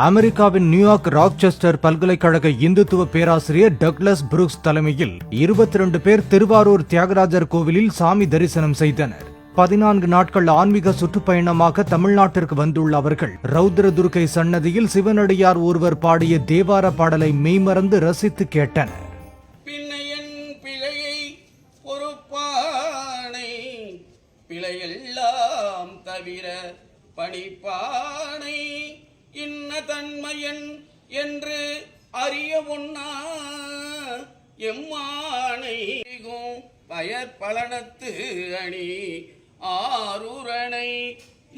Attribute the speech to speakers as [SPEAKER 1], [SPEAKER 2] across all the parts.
[SPEAKER 1] அமெரிக்காவின் நியூயார்க் ராக்செஸ்டர் பல்கலைக்கழக இந்துத்துவ பேராசிரியர் டக்ளஸ் புரூக்ஸ் தலைமையில் 22 பேர் திருவாரூர் தியாகராஜர் கோவிலில் சாமி தரிசனம் செய்தனர். 14 நாட்கள் ஆன்மீக சுற்றுப்பயணமாக தமிழ்நாட்டிற்கு வந்துள்ள அவர்கள் ரௌத்ர துர்க்கை சன்னதியில் சிவனடியார் ஒருவர் பாடிய தேவார பாடலை மெய்மறந்து ரசித்து கேட்டனர்.
[SPEAKER 2] பிழையெல்லாம் தவிர பணிப்பானை இன்ன தன்மையன் என்று அறிய ஒண்ணா எம்மானை பயர் பலனத்து அணி ஆரூரணை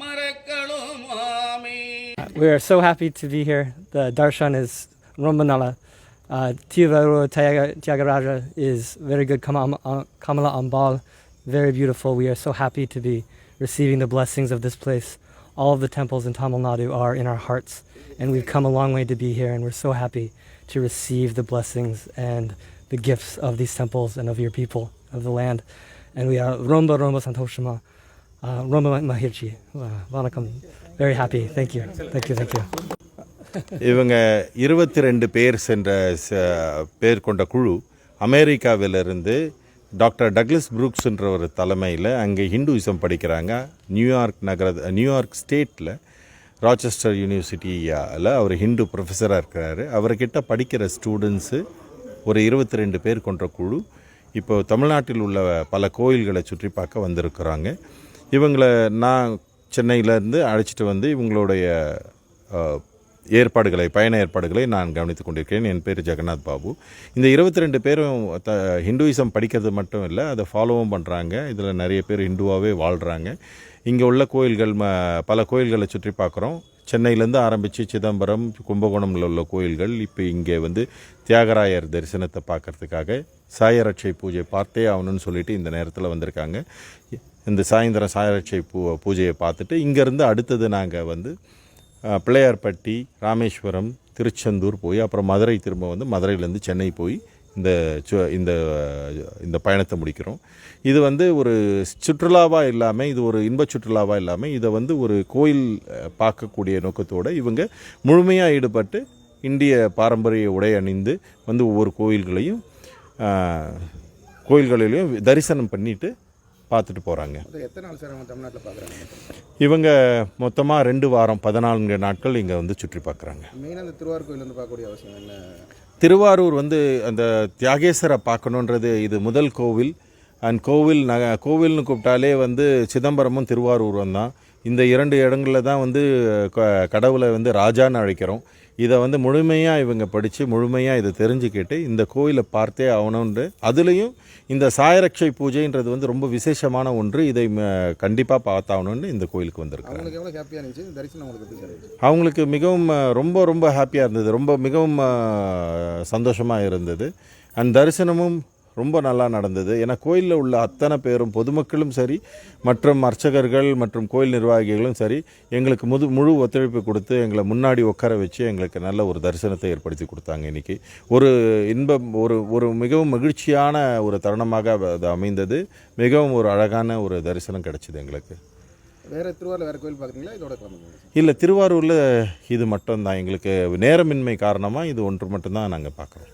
[SPEAKER 2] மரக்களும் ஆமே.
[SPEAKER 3] We are so happy to be here. The darshan is Rombanala. Tiruvallur Tyagaraja is very good. Kamala Ambal, very beautiful. We are so happy to be receiving the blessings of this place. All of the temples in Tamil Nadu are in our hearts, and we've come a long way to be here, and we're so happy to receive the blessings and the gifts of these temples and of your people, of the land. And we are Romba Santoshima, Romba Mahirchi. Vanakkam. Very happy. Thank you. Thank you. Thank you.
[SPEAKER 4] இவங்க 22 பேர் கொண்ட குழு அமெரிக்காவிலிருந்து doctor Douglas புரூக்ஸ்ன்ற ஒரு தலைமையில் அங்கே Hinduism படிக்கிறாங்க. New York ஸ்டேட்டில் ராச்செஸ்டர் யூனிவர்சிட்டியில் அவர் ஹிந்து ப்ரொஃபஸராக இருக்கிறாரு. அவர்கிட்ட படிக்கிற ஸ்டூடெண்ட்ஸு ஒரு 22 பேர் கொண்ட குழு இப்போ தமிழ்நாட்டில் உள்ள பல கோயில்களை சுற்றி பார்க்க வந்திருக்கிறாங்க. இவங்களை நான் சென்னையிலேருந்து அழைச்சிட்டு வந்து இவங்களுடைய பயண ஏற்பாடுகளை நான் கவனித்துக் கொண்டிருக்கிறேன். என் பேர் ஜெகநாத் பாபு. இந்த 22 பேரும் ஹிந்துயிசம் படிக்கிறது மட்டும் இல்லை, அதை ஃபாலோவும் பண்ணுறாங்க. இதில் நிறைய பேர் ஹிந்துவாகவே வாழ்கிறாங்க. இங்கே உள்ள கோயில்கள் பல கோயில்களை சுற்றி பார்க்குறோம். சென்னையிலேருந்து ஆரம்பித்து சிதம்பரம், கும்பகோணமில் உள்ள கோயில்கள். இப்போ இங்கே வந்து தியாகராயர் தரிசனத்தை பார்க்குறதுக்காக சாயரட்சை பூஜை பார்த்தே ஆகணும்னு சொல்லிட்டு இந்த நேரத்தில் வந்திருக்காங்க. இந்த சாயந்தரம் சாயரட்சை பூஜையை பார்த்துட்டு இங்கேருந்து அடுத்தது நாங்கள் வந்து பிள்ளையார்பட்டி, ராமேஸ்வரம், திருச்செந்தூர் போய் அப்புறம் மதுரை திரும்ப வந்து மதுரையிலேருந்து சென்னை போய் இந்த பயணத்தை முடிக்கிறோம். இது வந்து ஒரு சுற்றுலாவாக இல்லாமல், இது ஒரு இன்ப சுற்றுலாவாக இல்லாமல், இதை வந்து ஒரு கோயில் பார்க்கக்கூடிய நோக்கத்தோடு இவங்க முழுமையாக ஈடுபட்டு இந்திய பாரம்பரிய உடை அணிந்து வந்து ஒவ்வொரு கோயில்களையும் தரிசனம் பண்ணிட்டு பார்த்துட்டு போகிறாங்க.
[SPEAKER 5] எத்தனை நாள் சார் அவங்க தமிழ்நாட்டில் பார்க்குறாங்க?
[SPEAKER 4] இவங்க மொத்தமாக 2 வாரம் 14 நாட்கள் இங்கே வந்து சுற்றி பார்க்குறாங்க.
[SPEAKER 5] மெயினாக அந்த திருவாரூர் கோயில் வந்து பார்க்கக்கூடிய அவசியம் என்ன?
[SPEAKER 4] திருவாரூர் வந்து அந்த தியாகேசரை பார்க்கணுன்றது இது முதல் கோவில். அண்ட் கோவில்னு கூப்பிட்டாலே வந்து சிதம்பரமும் திருவாரூரும் தான். இந்த 2 இடங்களில் தான் வந்து கடவுளை வந்து ராஜான்னு அழைக்கிறோம். இதை வந்து முழுமையாக இவங்க படித்து முழுமையாக இதை தெரிஞ்சுக்கிட்டு இந்த கோயிலை பார்த்தே ஆகணுன்று. அதுலேயும் இந்த சாயரட்சை பூஜைன்றது வந்து ரொம்ப விசேஷமான ஒன்று. இதை கண்டிப்பாக பார்த்தாகணுன்னு இந்த கோயிலுக்கு வந்திருக்காங்க. அவங்களுக்கு மிகவும் ரொம்ப ரொம்ப ஹாப்பியாக இருந்தது, மிகவும் சந்தோஷமாக இருந்தது. அண்ட் தரிசனமும் ரொம்ப நல்லா நடந்தது. ஏன்னா கோயிலில் உள்ள அத்தனை பேரும் பொதுமக்களும் சரி, மற்றும் அர்ச்சகர்கள் மற்றும் கோயில் நிர்வாகிகளும் சரி, எங்களுக்கு முழு ஒத்துழைப்பு கொடுத்து எங்களை முன்னாடி உட்கார வச்சு எங்களுக்கு நல்ல ஒரு தரிசனத்தை ஏற்படுத்தி கொடுத்தாங்க. இன்றைக்கி ஒரு இன்பம், ஒரு மிகவும் மகிழ்ச்சியான ஒரு தருணமாக அது அமைந்தது. மிகவும் ஒரு அழகான ஒரு தரிசனம் கிடைச்சிது எங்களுக்கு.
[SPEAKER 5] திருவாரூரில் வேறு கோயில் பார்க்குறீங்களா? இதோட
[SPEAKER 4] இல்லை, திருவாரூரில் இது மட்டும்தான். எங்களுக்கு நேரமின்மை காரணமாக இது ஒன்று மட்டும்தான் நாங்கள் பார்க்குறோம்.